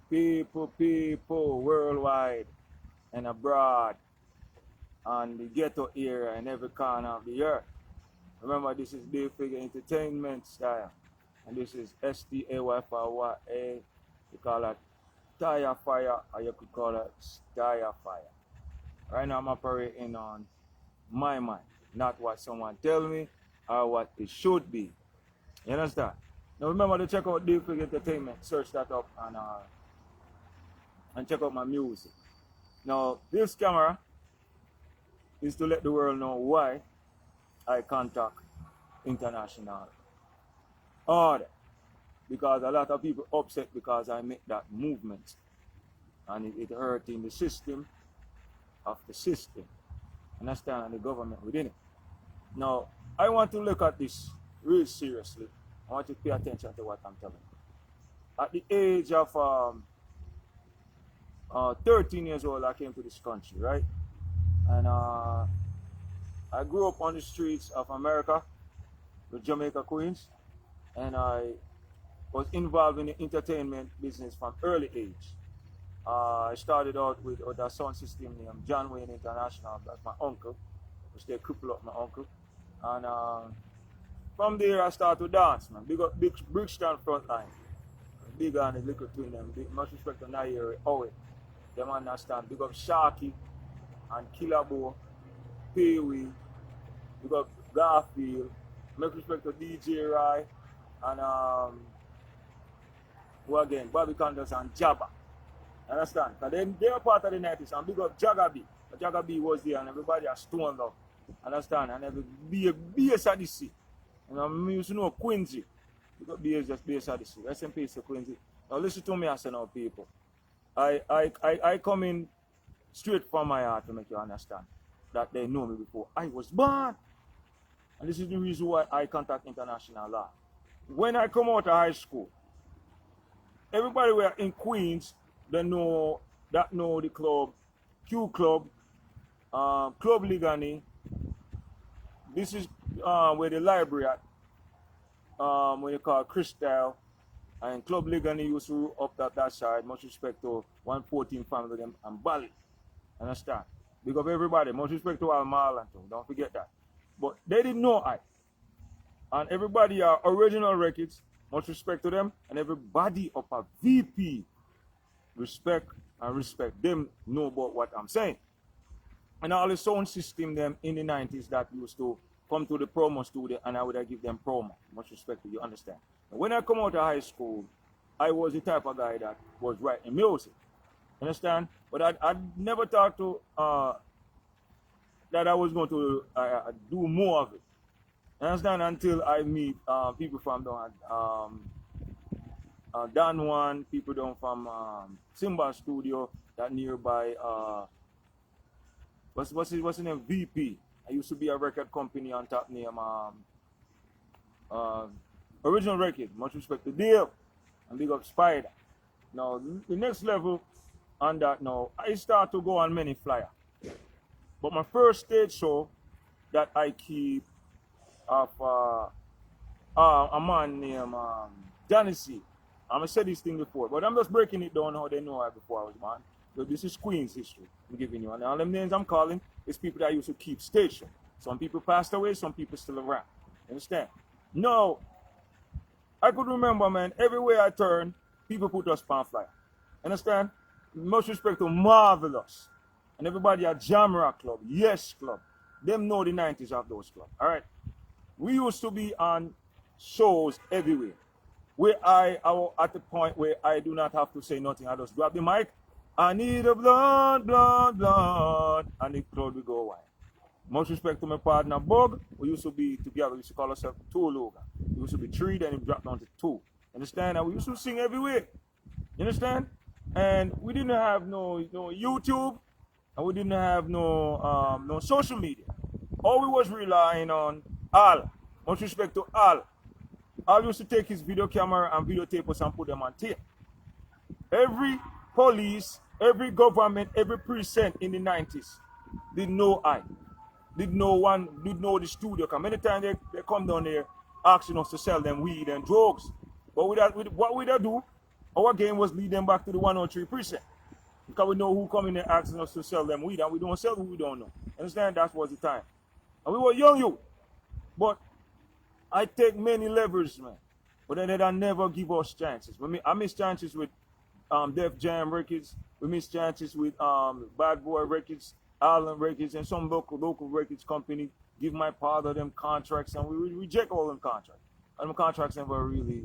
people worldwide and abroad and the ghetto area in every corner of the earth. Remember, this is Big Figure Entertainment style. And this is STAY. You call it Tire Fire, or you could call it Tire Fire. Right now I'm operating on my mind, not what someone tell me or what it should be. You understand? Now remember to check out Big Figure Entertainment, search that up and check out my music. Now this camera is to let the world know why I contact international order. Because a lot of people upset because I make that movement and it hurting the system of the system. Understand? And the government within it. Now, I want to look at this real seriously. I want you to pay attention to what I'm telling you. At the age of 13 years old, I came to this country, right? And I grew up on the streets of America, with Jamaica, Queens, and I was involved in the entertainment business from early age. I started out with a sound system named John Wayne International. That's my uncle, which they crippled up my uncle. And from there I started to dance, man. Big Brixton Frontline. Big and the little twin them. Big, much respect to Nairi, Owen. Them understand. Big up Sharky and Killabo, Fireeye. Big up Garfield. Much respect to DJ Rai and who again, Bobby Condos and Jabba. Understand? Because they are part of the 90s and big up Jagga B. Jagga B was there and everybody are stoned up. Understand? And every BS at the sea. And I used to know Quincy. Because BS just BS at the sea. Rest in peace to Quincy. Now listen to me, I say now people. I come in straight from my heart to make you understand that they know me before I was born. And this is the reason why I contact international law. When I come out of high school, everybody were in Queens that know the club, Q Club, Club Ligani. This is where the library at, when you call Crystal, and Club Ligani used to up that side. Much respect to 114 family them and Bali. Understand? Big up everybody. Much respect to Al Marlan too. Don't forget that. But they didn't know I. And everybody are original records. Much respect to them. And everybody up a VP respect them know about what I'm saying. And all the sound system them in the 90s that used to come to the promo studio and I would have give them promo. Much respect to you, understand. And when I come out of high school, I was the type of guy that was writing music. Understand? But I never thought to that I was going to do more of it. Understand? Until I meet people from Dan One, people down from Simba Studio, that nearby. What's his name? VP. I used to be a record company on top name Original Record. Much respect to Dale and big up Spider. Now the next level on that now, I start to go on many flyer. But my first stage show that I keep of a man named Johnny C. I'm gonna say this thing before, but I'm just breaking it down how they know I before I was born. So this is Queen's history I'm giving you. And all them names I'm calling is people that used to keep station. Some people passed away, some people still around. Understand? No, I could remember, man, everywhere I turn, people put us on flyer. Understand? Much respect to Marvelous. And everybody at Jamrock Club, Yes Club. Them know the 90s of those clubs. Alright? We used to be on shows everywhere. Where I at the point where I do not have to say nothing. I just grab the mic. I need a blood, blood, blood. And the crowd will go wide. Much respect to my partner Bug. We used to be together. We used to call ourselves two logo. We used to be three, then it dropped down to two. Understand? And we used to sing everywhere. You understand? And we didn't have no YouTube. And we didn't have no social media. All we was relying on Al. Much respect to Al. Al used to take his video camera and videotape us and put them on tape. Every police, every government, every precinct in the 90s didn't know I. Didn't know the studio. Because many times they come down there asking us to sell them weed and drugs. But what would I do? Our game was lead them back to the 103 precinct. Because we know who come in there asking us to sell them weed, and we don't sell who we don't know. Understand? That was the time. And we were young youth. But I take many levers, man. But then they never give us chances. I miss chances with Def Jam Records. We miss chances with Bad Boy Records, Island Records, and some local records company give my father them contracts, and we reject all them contracts. And the contracts never really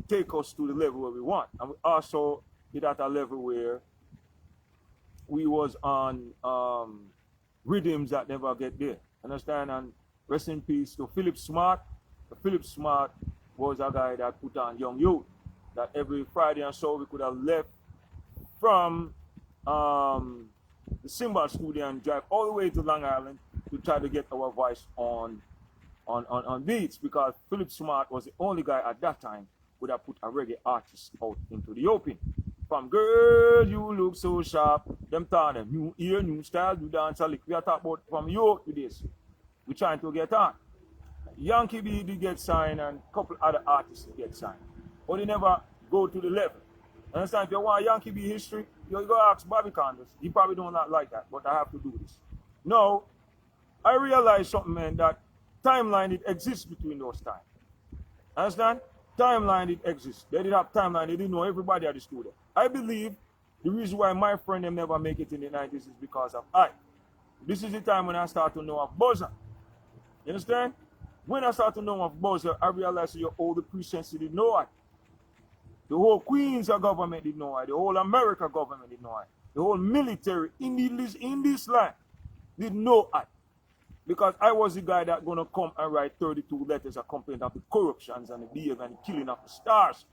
take us to the level where we want. And we also hit at a level where we was on rhythms that never get there. Understand? And rest in peace to Philip Smart. Philip Smart was a guy that put on Young Youth. That every Friday and so we could have left from the Cymbal Studio and drive all the way to Long Island to try to get our voice on beats, because Philip Smart was the only guy at that time who would have put a reggae artist out into the open. From Girl, You Look So Sharp, them telling them new ear, new style, new dance, lick. We are talking about from York to this. We're trying to get on. Yankee B did get signed and a couple other artists get signed. But they never go to the level. Understand? If you want Yankee B history, you go ask Bobby Condos. He probably don't like that, but I have to do this. No, I realized something, man, that timeline it exists between those times. Understand? Timeline it exists. They didn't have timeline. They didn't know everybody at the studio. I believe the reason why my friend them never make it in the 90s is because of I. This is the time when I start to know of Buzzer. You understand? When I start to know of Buzzer, I realized all the precincts didn't know it. The whole Queens government didn't know it. The whole America government didn't know it. The whole military in this land didn't know it. Because I was the guy that gonna come and write 32 letters of complaint of the corruptions and the behavior and the killing of the stars,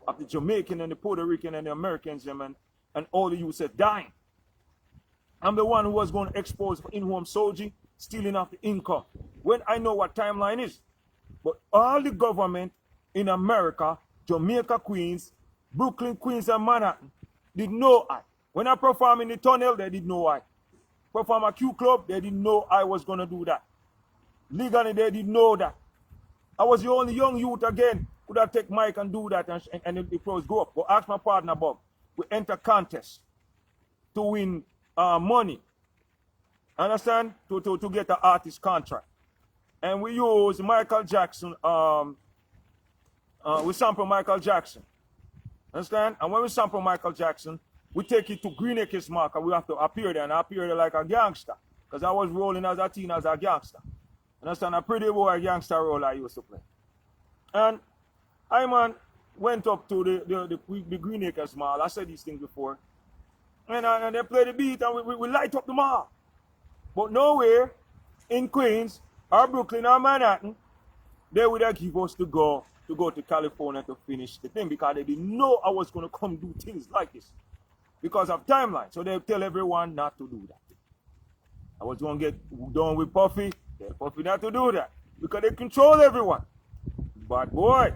of the Jamaican and the Puerto Rican and the Americans, and all the youths are dying. I'm the one who was going to expose for in-home soldier, stealing of the income. When I know what timeline is. But all the government in America, Jamaica, Queens, Brooklyn, Queens, and Manhattan didn't know I. When I perform in the tunnel, they didn't know I. Perform at Q Club, they didn't know I was going to do that. Legally, they didn't know that. I was the only young youth again could have take mic and do that, and the pros go up. But ask my partner Bob, we enter contest to win money. Understand? To get an artist contract. And we use Michael Jackson, we sample Michael Jackson. Understand? And when we sample Michael Jackson, we take it to Green Acres Market. We have to appear there, and I appear there like a gangster. Because I was rolling as a teen as a gangster. Understand? A pretty boy gangster role I used to play. And I went up to the Green Acres Mall. I said these things before. And they play the beat and we light up the mall. But nowhere in Queens or Brooklyn or Manhattan, they would have give us to go to California to finish the thing, because they didn't know I was going to come do things like this because of timeline. So they tell everyone not to do that. I was going to get done with Puffy. Tell Puffy not to do that because they control everyone. But boy,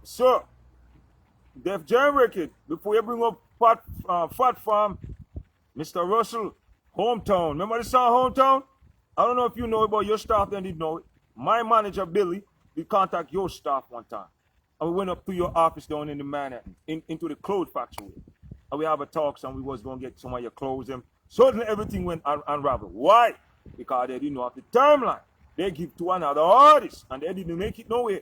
so Def Jam Record, before you bring up Fat Farm, Mr. Russell, Hometown. Remember the song Hometown? I don't know if you know it, but your staff then didn't know it. My manager, Billy, did contact your staff one time. And we went up to your office down in the Manhattan, into the clothes factory. And we have a talk, and we was going to get some of your clothes. And suddenly everything went unraveled. Why? Because they didn't know of the timeline. They give to another artist, and they didn't make it nowhere.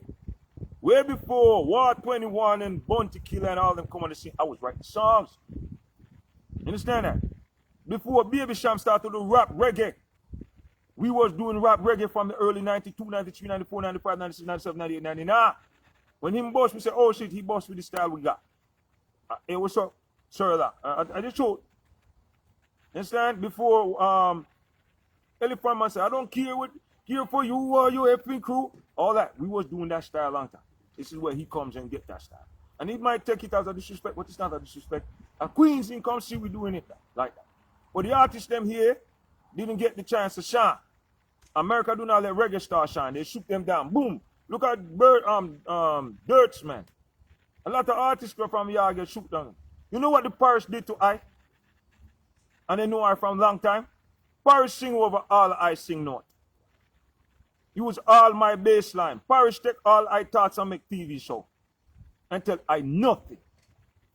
Way before War 21 and Bounty Killer and all them come on the scene, I was writing songs. You understand that? Before Baby Sham started to rap reggae, we was doing rap reggae from the early 92, 93, 94, 95, 96, 97, 98, 99. When him boss, we said, oh shit, he boss with the style we got. Hey, what's up, sir? I just showed. Understand? Before Elephant Man said, I don't care for you or your effing crew. All that. We was doing that style a long time. This is where he comes and get that style. And he might take it as a disrespect, but it's not a disrespect. And Queens didn't come see we doing it like that. But the artists them here didn't get the chance to shine. America do not let reggae stars shine. They shoot them down. Boom. Look at Dirts, man. A lot of artists from here get shoot down. You know what the Paris did to I? And they know I from long time. Paris sing over all I sing note. Use all my bass line. Paris take all I thoughts and make TV show. and tell I nothing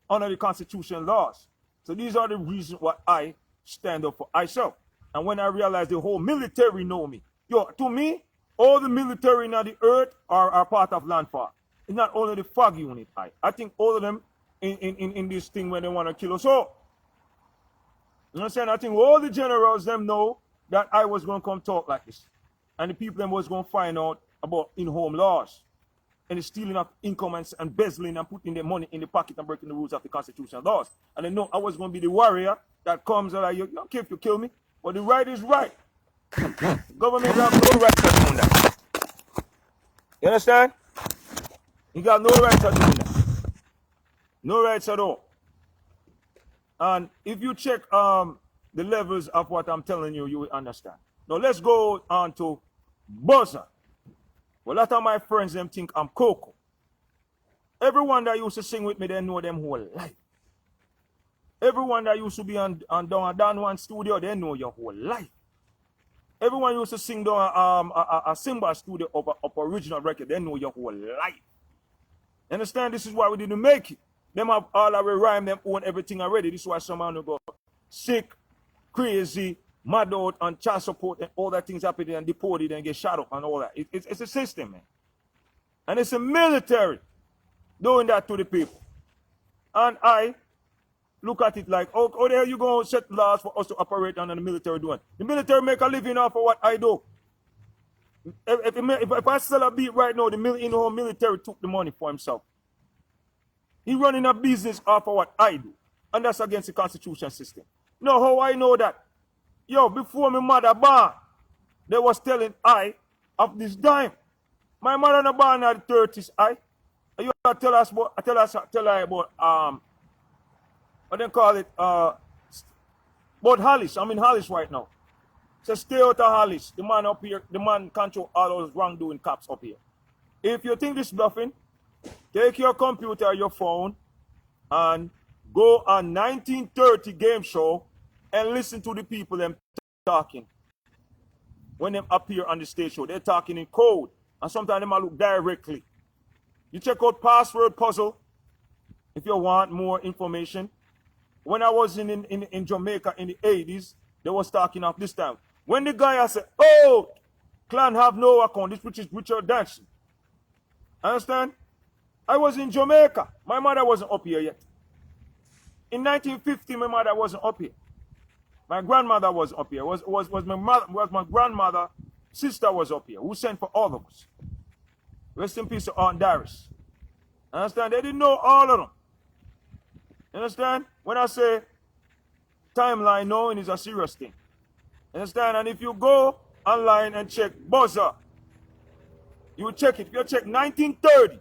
under the Constitution laws. So these are the reasons why I stand up for myself. And when I realize the whole military know me, yo, to me, all the military in the earth are part of Landfall. It's not only the FOG unit. I think all of them in this thing when they want to kill us all. You know what I'm saying? I think all the generals them know that I was going to come talk like this. And the people them was going to find out about in-home laws. And the stealing of income and embezzling and putting their money in the pocket and breaking the rules of the constitutional laws. And they know I was going to be the warrior that comes and like, you don't care if you kill me, but the right is right. The government have no right to do that. You understand? You got no right to do that. No rights at all. And if you check the levels of what I'm telling you, you will understand. Now let's go on to Buzzer. Well, a lot of my friends them think I'm Coco. Everyone that used to sing with me, they know them whole life. Everyone that used to be on Don One studio, they know your whole life. Everyone used to sing down a cymbal studio of original record, they know your whole life. Understand? This is why we didn't make it. Them have all our rhyme, them own everything already. This is why some man go sick, crazy, mad out, and child support, and all that things happen and deported and get shot up and all that. It's a system, man. And it's a military doing that to the people. And I look at it like, oh, the hell you going to set laws for us to operate under the military doing? The military make a living off of what I do. If I sell a beat right now, the military took the money for himself. He running a business off of what I do. And that's against the constitution system. You know how I know that? Yo, before my mother born, they was telling I of this dime. My mother not born in the 30s, you tell her about what they call it, about Hollis. I'm in Hollis right now. So stay out of Hollis. The man up here, the man control all those wrongdoing cops up here. If you think this is bluffing, take your computer, your phone, and go on 1930 game show and listen to the people them talking. When they appear on the stage show, they're talking in code. And sometimes they might look directly. You check out Password Puzzle if you want more information. When I was in Jamaica in the 80s, they was talking of this time. When the guy said, oh, clan have no account, this which is Richard Danson. Understand? I was in Jamaica. My mother wasn't up here yet. In 1950, my mother wasn't up here. My grandmother was up here. Was my grandmother, sister was up here, who sent for all of us. Rest in peace to Aunt Darius. Understand? They didn't know all of them. Understand? When I say timeline, knowing is a serious thing. Understand? And if you go online and check Buzzer, you check it. If you check 1930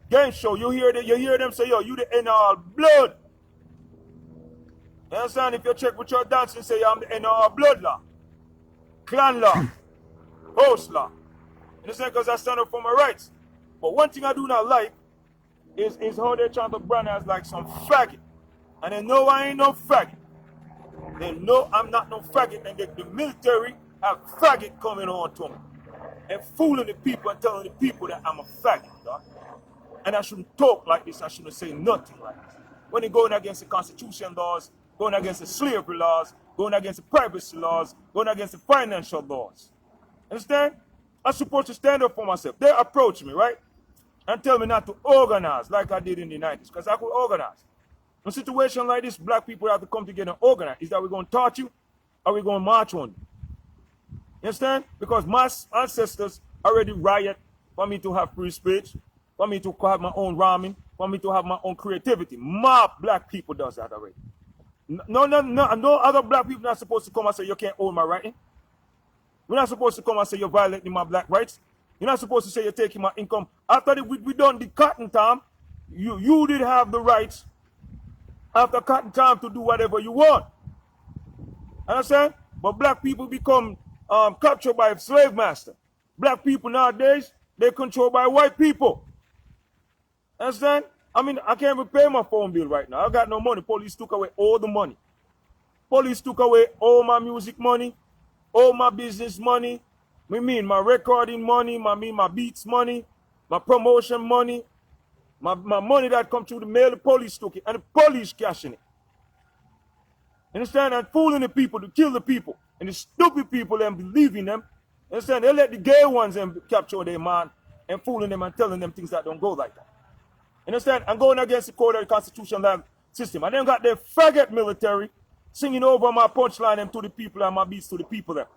game show, you hear them say, yo, you the NR blood. You understand? If you check with your dancing, say, I'm the NR blood law, clan law, host law. You understand? Because I stand up for my rights. But one thing I do not like is how they trying to brand as like some faggot. And they know I ain't no faggot. They know I'm not no faggot, and the military have faggot coming on to me. And fooling the people and telling the people that I'm a faggot, dog. And I shouldn't talk like this, I shouldn't say nothing like this. When they're going against the constitution laws, going against the slavery laws, going against the privacy laws, going against the financial laws. Understand? I'm supposed to stand up for myself. They approach me, right? And tell me not to organize like I did in the 90s, because I could organize. In a situation like this, black people have to come together and organize. Is that we're going to torch you, or we're going to march on you? You understand? Because my ancestors already riot for me to have free speech, for me to have my own rhyming, for me to have my own creativity. My black people does that already. No other black people not supposed to come and say you can't own my writing. We're not supposed to come and say you're violating my black rights. You're not supposed to say you're taking my income. After we done the cotton time, you did have the rights after cotton time to do whatever you want. Understand? But black people become captured by a slave master. Black people nowadays, they're controlled by white people. Understand? I mean, I can't even pay my phone bill right now. I got no money. Police took away all the money. Police took away all my music money, all my business money. My recording money, my beats money, my promotion money. My money that come through the mail, the police took it, and the police cashing it. Understand? And fooling the people to kill the people. And the stupid people and believing them. Understand? They let the gay ones capture their man and fooling them and telling them things that don't go like that. Understand? And going against the code of the constitutional system. And then got their faggot military singing over my punchline them to the people and my beats to the people them.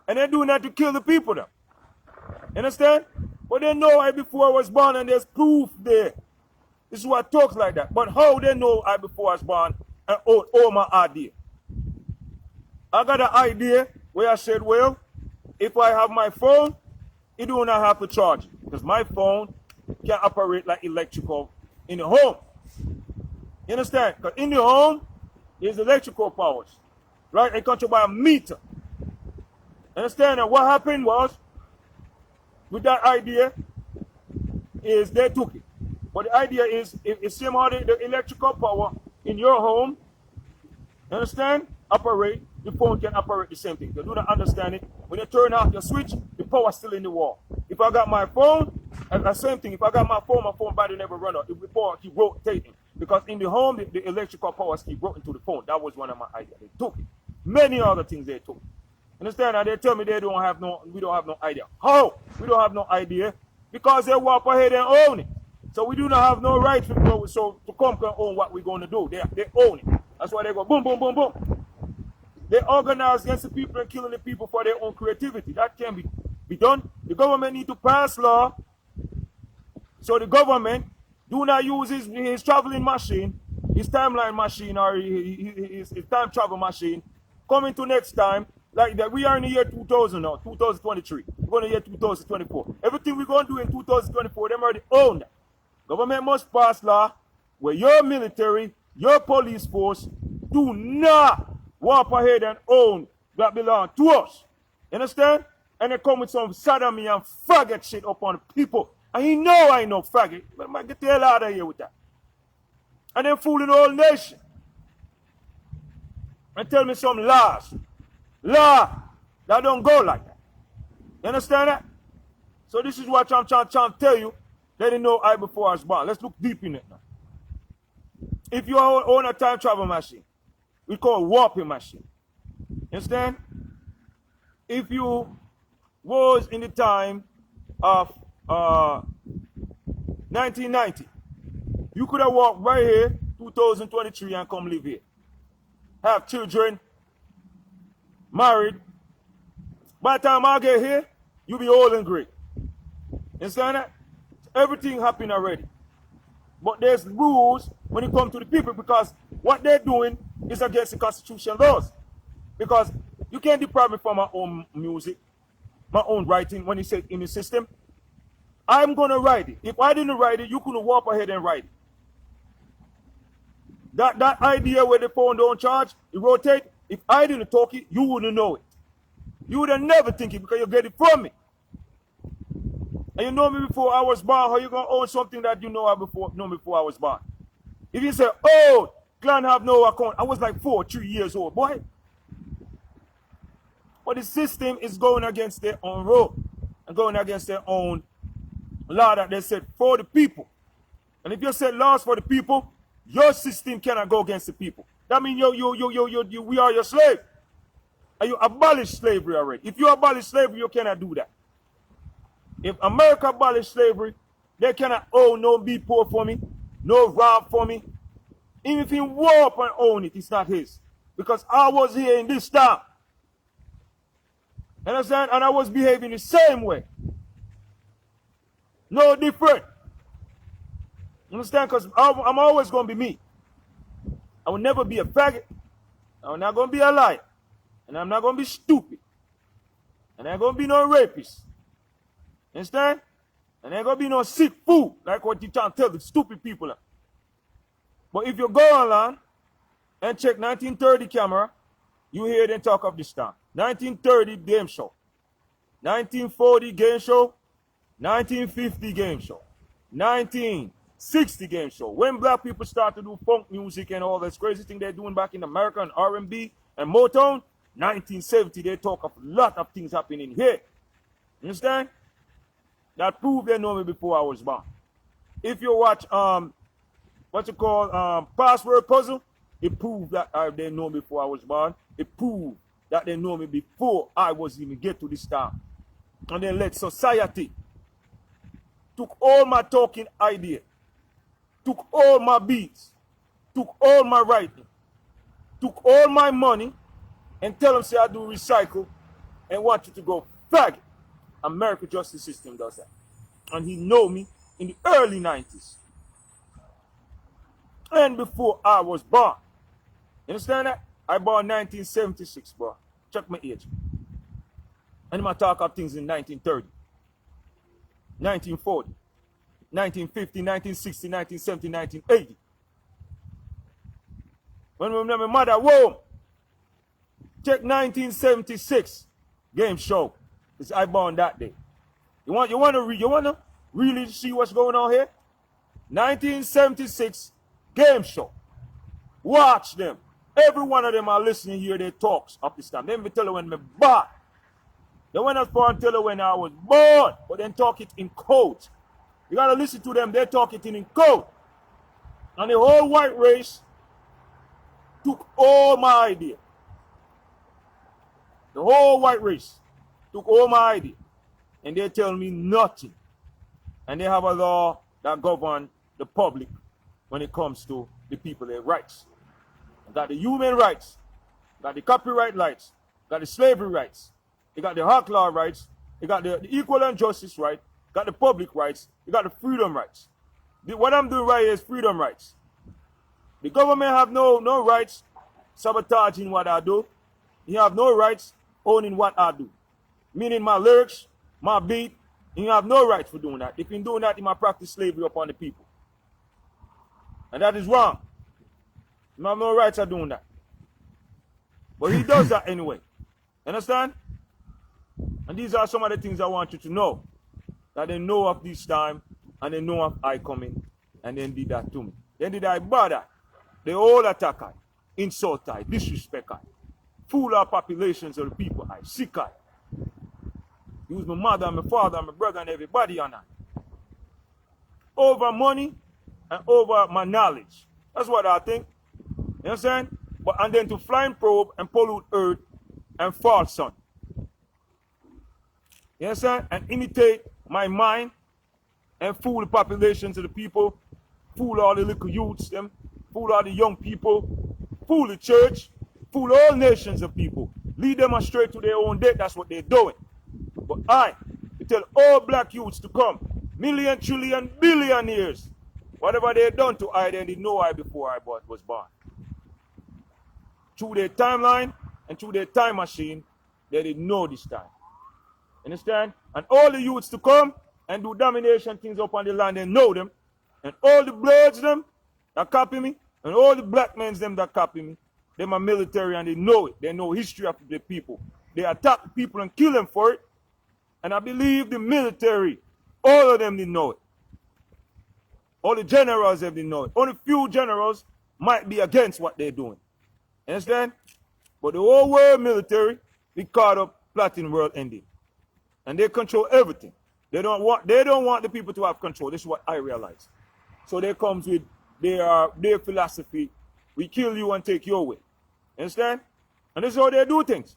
And they're doing that to kill the people them. Understand? But they know I before I was born and there's proof there. This is why I talk like that. But how they know I before I was born and all my idea? I got an idea where I said, well, if I have my phone, it do not have to charge it. Because my phone can operate like electrical in the home. You understand? Because in the home, there's electrical powers. Right? They controlled by a meter. Understand? And what happened was, with that idea, is they took it. But the idea is, if same how the electrical power in your home, you understand, operate, the phone can operate the same thing. You do not understand it. When you turn off your switch, the power's still in the wall. If I got my phone, and the same thing, if I got my phone battery never run out. The power keep rotating. Because in the home, the electrical powers keep rotating to the phone. That was one of my ideas. They took it. Many other things they took. Understand? And they tell me we don't have no idea. How? We don't have no idea. Because they walk ahead and own it. So we do not have no right to come and own what we're going to do. They own it. That's why they go boom, boom, boom, boom. They organize against the people and killing the people for their own creativity. That can be done. The government need to pass law. So the government do not use his traveling machine, his timeline machine, or his time travel machine. Coming to next time, like that, we are in the year 2000 now, 2023. We're going to the year 2024. Everything we're going to do in 2024, them already own that. Government must pass law where your military, your police force do not walk ahead and own that belong to us. You understand? And they come with some sodomy and faggot shit upon the people. And he know I know faggot. But man, get the hell out of here with that. And then fooling the whole nation. And tell me some laws. Law that don't go like that. You understand that? So this is what I'm trying to tell you. Let you know I before I was born. Let's look deep in it now. If you own a time travel machine, we call it warping machine. You understand? If you was in the time of 1990, you could have walked right here, 2023, and come live here. Have children, married. By the time I get here, you'll be old and great. Understand that? Everything happened already. But there's rules when it comes to the people because what they're doing is against the constitution laws. Because you can't deprive me from my own music, my own writing when you say in the system. I'm going to write it. If I didn't write it, you couldn't walk ahead and write it. That idea where the phone don't charge, it rotate, if I didn't talk it, you wouldn't know it. You would have never think it because you get it from me. And you know me before I was born, how you going to own something that you know before I was born? If you say, oh, clan have no account, I was like 3 years old, boy. But the system is going against their own rule and going against their own law that they said for the people. And if you set laws for the people, your system cannot go against the people. That means we are your slave. And you abolish slavery already. If you abolish slavery, you cannot do that. If America abolished slavery, they cannot own no be poor for me, no rob for me. Even if he walk and own it, it's not his. Because I was here in this town. Understand? And I was behaving the same way. No different. Understand? Because I'm always going to be me. I will never be a faggot. I'm not going to be a liar. And I'm not going to be stupid. And I ain't going to be no rapist. Understand? And ain't going to be no sick fool like what you trying to tell the stupid people. But if you go online and check 1930 camera, you hear them talk of this time. 1930 game show. 1940 game show. 1950 game show. 1960 game show. When black people start to do funk music and all this crazy thing they're doing back in America and R&B and Motown, 1970 they talk of a lot of things happening here. Understand? That proved they know me before I was born. If you watch what you call password puzzle, it proved that they know me before I was born. It proved that they know me before I was even get to this town. And then let society took all my talking idea, took all my beats, took all my writing, took all my money, and tell them say I do recycle and want you to go faggot. American justice system does that. And he know me in the early 90s. And before I was born. You understand that? I born 1976, bro. Check my age. And I talk of things in 1930, 1940, 1950, 1960, 1970, 1980. When my mother whoa, check 1976 game show. Because I born that day. You want to really see what's going on here? 1976 game show. Watch them. Every one of them are listening here, their talks up this time. They me tell you when me born. They went as far and tell you when I was born, but then talk it in code. You gotta listen to them, they talk it in code. And the whole white race took all my idea. The whole white race took all my idea. And they tell me nothing. And they have a law that governs the public when it comes to the people, their rights. You got the human rights, you got the copyright rights, you got the slavery rights, you got the hawk law rights, you got the equal and justice right, you got the public rights, you got the freedom rights. What I'm doing right here is freedom rights. The government have no rights sabotaging what I do. You have no rights owning what I do. Meaning my lyrics, my beat, you have no rights for doing that. If you're doing that, you might practice slavery upon the people. And that is wrong. You have no rights of doing that. But he does that anyway. Understand? And these are some of the things I want you to know. That they know of this time, and they know of I coming, and then did that to me. Then did I bother? They all attack I, insult I, disrespect I, fool our populations of the people I, sick I. Use my mother and my father and my brother and everybody on that. Over money and over my knowledge. That's what I think. You understand? And then to flying probe and pollute earth and fall sun. You understand? And imitate my mind and fool the populations of the people, fool all the little youths, them, fool all the young people, fool the church, fool all nations of people. Lead them astray to their own death. That's what they're doing. But I tell all black youths to come, million, trillion, billion years. Whatever they done to I, they didn't know I before I was born. Through their timeline and through their time machine, they didn't know this time. Understand? And all the youths to come and do domination things up on the land, they know them. And all the bloods them that copy me, and all the black men them that copy me, them are military and they know it. They know history of the people. They attack people and kill them for it. And I believe the military, all of them didn't know it. All the generals have didn't know it. Only few generals might be against what they're doing. Understand? But the whole world military be caught up plotting world ending. And they control everything. They don't want the people to have control. This is what I realize. So they comes with their philosophy. We kill you and take your way. Understand? And this is how they do things.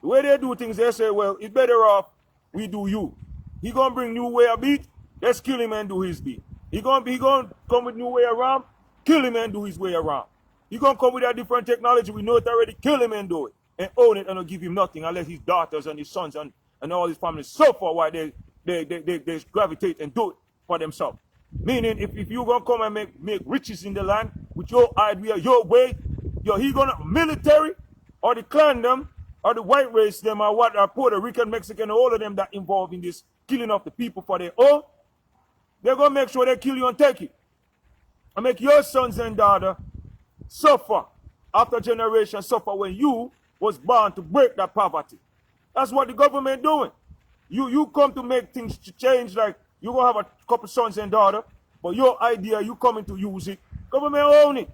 The way they do things, they say, well, it's better off we do you. He gonna bring new way of beat, let's kill him and do his beat. He gonna come with new way around, kill him and do his way around. He gonna come with a different technology, we know it already, kill him and do it. And own it and not give him nothing unless his daughters and his sons and all his family suffer while they gravitate and do it for themselves. Meaning if you gonna come and make riches in the land with your idea, your way, he gonna military or the clan them or the white race them or what are Puerto Rican, Mexican, all of them that involved in this killing of the people for their own, they're gonna make sure they kill you and take it. And make your sons and daughters suffer after generations suffer when you was born to break that poverty. That's what the government doing. You come to make things to change, like you gonna have a couple sons and daughters, but your idea, you coming to use it. Government own it.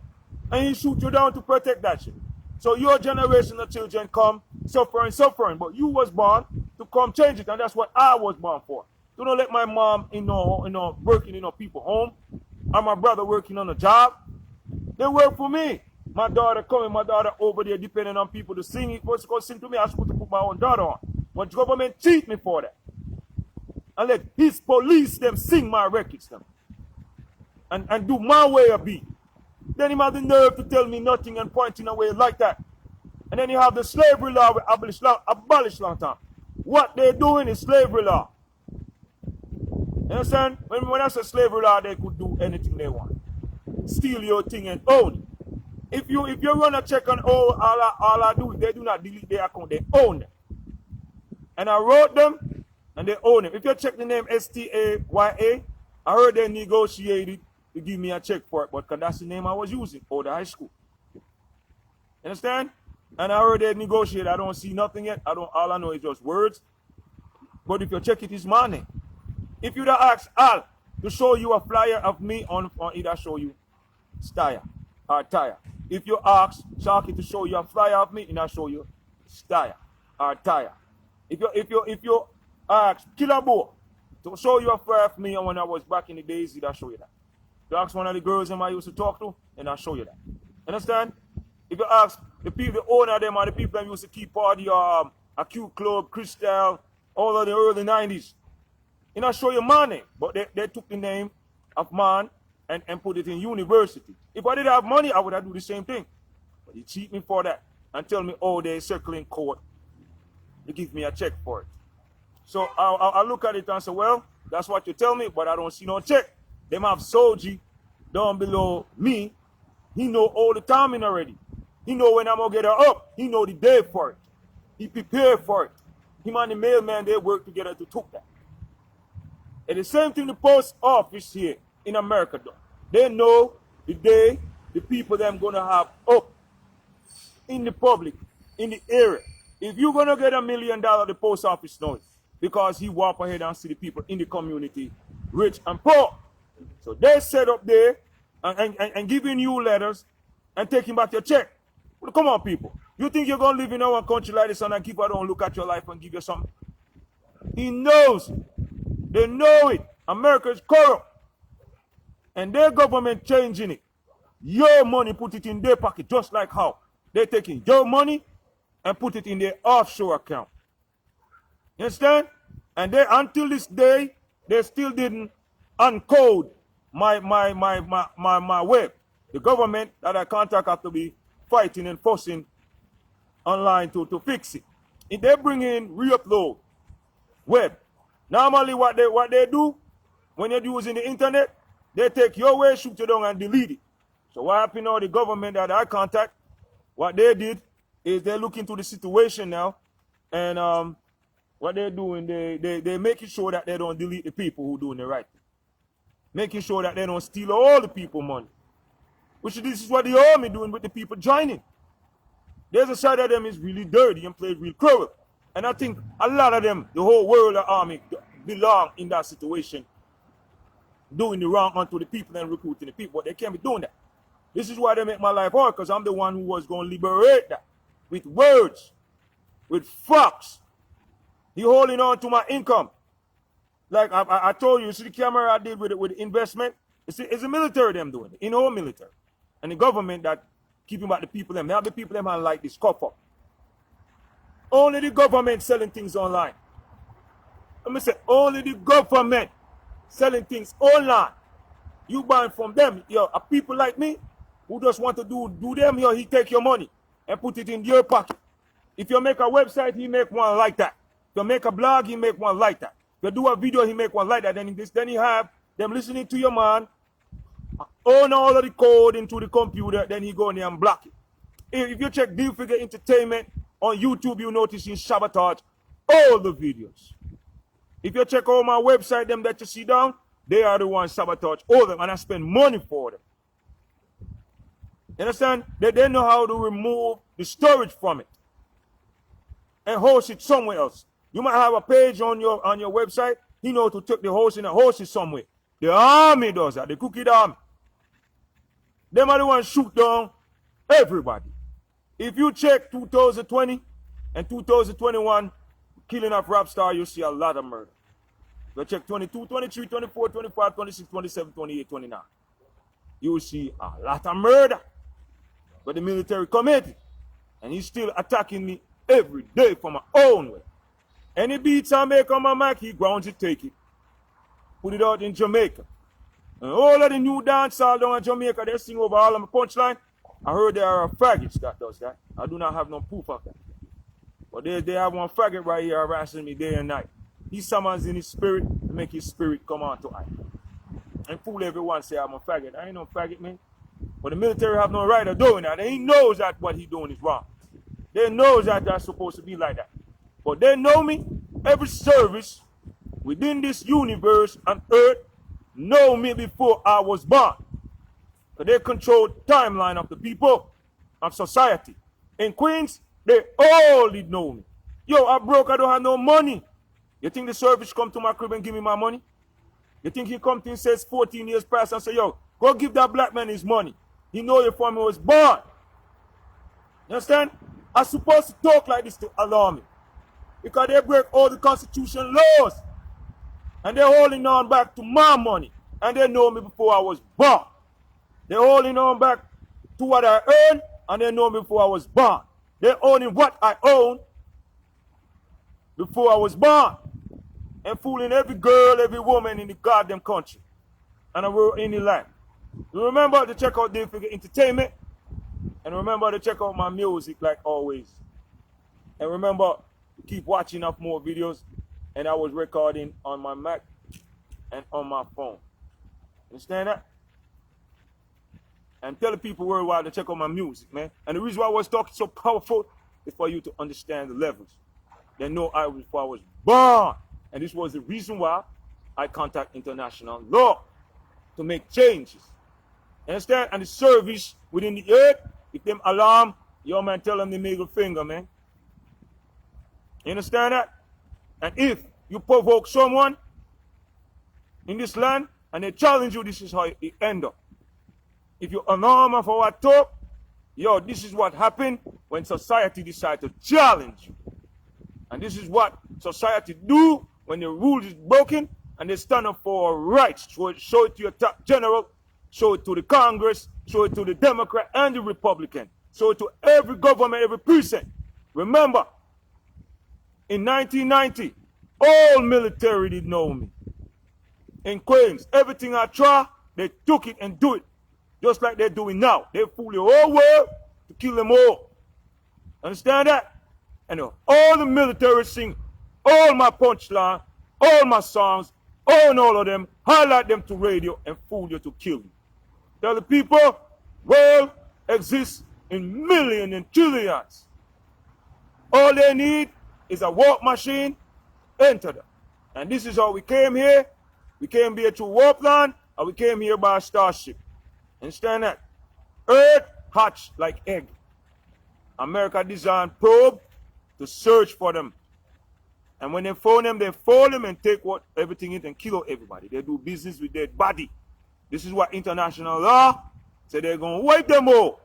And he shoot you down to protect that shit. So your generation of children come suffering, but you was born to come change it, and that's what I was born for. don't let my mom, working in people home, and my brother working on a job. They work for me. My daughter coming, my daughter over there depending on people to sing. If supposed to go sing to me, I'm supposed to put my own daughter on. But the government cheat me for that. And let his police them sing my records them. And do my way of beat. Then he have the nerve to tell me nothing and pointing away like that. And then you have the slavery law abolished long time. What they're doing is slavery law. You understand? When I say slavery law, they could do anything they want. Steal your thing and own it. If you run a check on all I do, they do not delete their account, they own them. And I wrote them and they own them. If you check the name Staya, I heard they negotiated to give me a check for it, but that's the name I was using for the high school. Understand? And I heard they negotiated. I don't see nothing yet. All I know is just words. But if you check it, it's my name. If you'd ask Al to show you a flyer of me on either show you Staya or Taya. If you ask Sharky to show you a flyer of me, and I show you Staya or Taya. If you ask Killer Bo to show you a flyer of me when I was back in the days, he'd show you that. If you ask one of the girls I used to talk to, and I'll show you that. Understand? If you ask the people, the owner of them are the people that used to keep party, a Q Club, Crystal, all of the early 90s. And I'll show you my name. But they took the name of man and put it in university. If I didn't have money, I would have do the same thing. But he cheat me for that and tell me, oh, they're circling court. They give me a check for it. So I look at it and say, well, that's what you tell me, but I don't see no check. Them have Soji down below me. He know all the timing already. He know when I'm going to get her up. He know the day for it. He prepared for it. Him and the mailman, they work together to took that. And the same thing the post office here in America do. They know the day the people them going to have up in the public, in the area. If you're going to get $1 million, the post office knows. Because he walk ahead and see the people in the community, rich and poor. So they set up there and giving you letters and taking back your check. Well, come on, people. You think you're going to live in our country like this and a keeper don't look at your life and give you something? He knows. They know it. America is corrupt. And their government changing it. Your money, put it in their pocket, just like how they're taking your money and put it in their offshore account. You understand? And they, until this day, they still didn't uncode my web. The government that I contact have to be fighting and forcing online to fix it. If they bring in re-upload web, normally what they do when you're using the internet, they take your way, shoot you down and delete it. So what happened now, the government that I contact, what they did is they look into the situation now, and what they're doing, they're making sure that they don't delete the people who doing the right thing. Making sure that they don't steal all the people money. Which this is what the army doing with the people joining. There's a side of them is really dirty and plays real cruel. And I think a lot of them, the whole world of army, belong in that situation. Doing the wrong unto the people and recruiting the people. But they can't be doing that. This is why they make my life hard, because I'm the one who was going to liberate that. With words. With facts. He holding on to my income. Like I told you, see the camera I did with the investment? It's the military them doing it. In-home military. And the government that keeping back the people them. Now the people them are like this cough up. Only the government selling things online. Let me say, only the government selling things online. You buying from them. Yo, a people like me who just want to do them, yo, he take your money and put it in your pocket. If you make a website, he make one like that. If you make a blog, he make one like that. If you do a video, he make one like that. Then he have them listening to your man, own all of the code into the computer, then he go in there and block it. If you check Deal Figure Entertainment on YouTube, you notice he sabotage all the videos. If you check all my website, them that you see down, they are the ones sabotage all of them, and I spend money for them. You understand? They know how to remove the storage from it and host it somewhere else. You might have a page on your website. He knows to take the hosting and host it somewhere. The army does that. The cookie army. Them are the ones shoot down everybody. If you check 2020 and 2021 killing of rap star, you see a lot of murder. Go check 22, 23, 24, 25, 26, 27, 28, 29. You will see a lot of murder. But the military committed. And he's still attacking me every day for my own way. Any beats I make on my mic, he grounds it, take it. Put it out in Jamaica. And all of the new dancehall down in Jamaica, they sing over all of my punchline. I heard there are faggots that does that. I do not have no proof of that. But they have one faggot right here harassing me day and night. He summons in his spirit to make his spirit come on to eye. And fool everyone say I'm a faggot. I ain't no faggot, man. But the military have no right of doing that. And he knows that what he doing is wrong. They know that that's supposed to be like that. But they know me. Every service within this universe and earth know me before I was born. So they control the timeline of the people, of society. In Queens, they all did know me. Yo, I broke, I don't have no money. You think the service come to my crib and give me my money? You think he come to and says 14 years past and say, yo, go give that black man his money. He know you from he was born. You understand? I'm supposed to talk like this to alarm me. Because they break all the constitution laws. And they're holding on back to my money. And they know me before I was born. They're holding on back to what I earned. And they know me before I was born. They're owning what I own before I was born. And fooling every girl, every woman in the goddamn country. And in the land. You remember to check out Dave Figure Entertainment. And remember to check out my music like always. And remember to keep watching up more videos. And I was recording on my Mac and on my phone. Understand that? And tell the people worldwide to check out my music, man. And the reason why I was talking so powerful is for you to understand the levels. They know I was before I was born. And this was the reason why I contact international law to make changes. Understand? And the service within the earth, if them alarm, yo man, tell them the middle finger, man. You understand that? And if you provoke someone in this land and they challenge you, this is how it end up. If you unarm for what talk, yo, this is what happened when society decide to challenge you. And this is what society do when the rules is broken and they stand up for rights. Show it to your top general, show it to the Congress, show it to the Democrat and the Republican. Show it to every government, every precinct. Remember, in 1990, all military did know me. In Queens, everything I try, they took it and do it. Just like they're doing now. They fool the whole world to kill them all. Understand that? And all the military sing all my punchline, all my songs, own all of them, highlight them to radio and fool you to kill you. Tell the people, world exists in millions and trillions. All they need is a warp machine, enter them. And this is how we came here. We came here through warpland, and we came here by a starship. Understand that? Earth hatched like egg. America designed probe to search for them. And when they found them and take everything in and kill everybody. They do business with their body. This is what international law said they're going to wipe them all.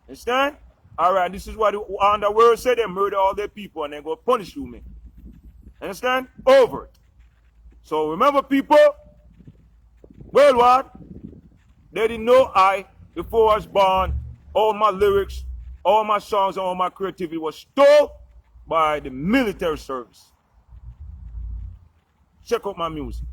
Understand? All right, this is what the underworld said. They murder all their people and they're going to punish you, man. Understand? Over it. So remember, people, worldwide, they didn't know I, before I was born, all my lyrics, all my songs, all my creativity was stolen by the military service. Check out my music.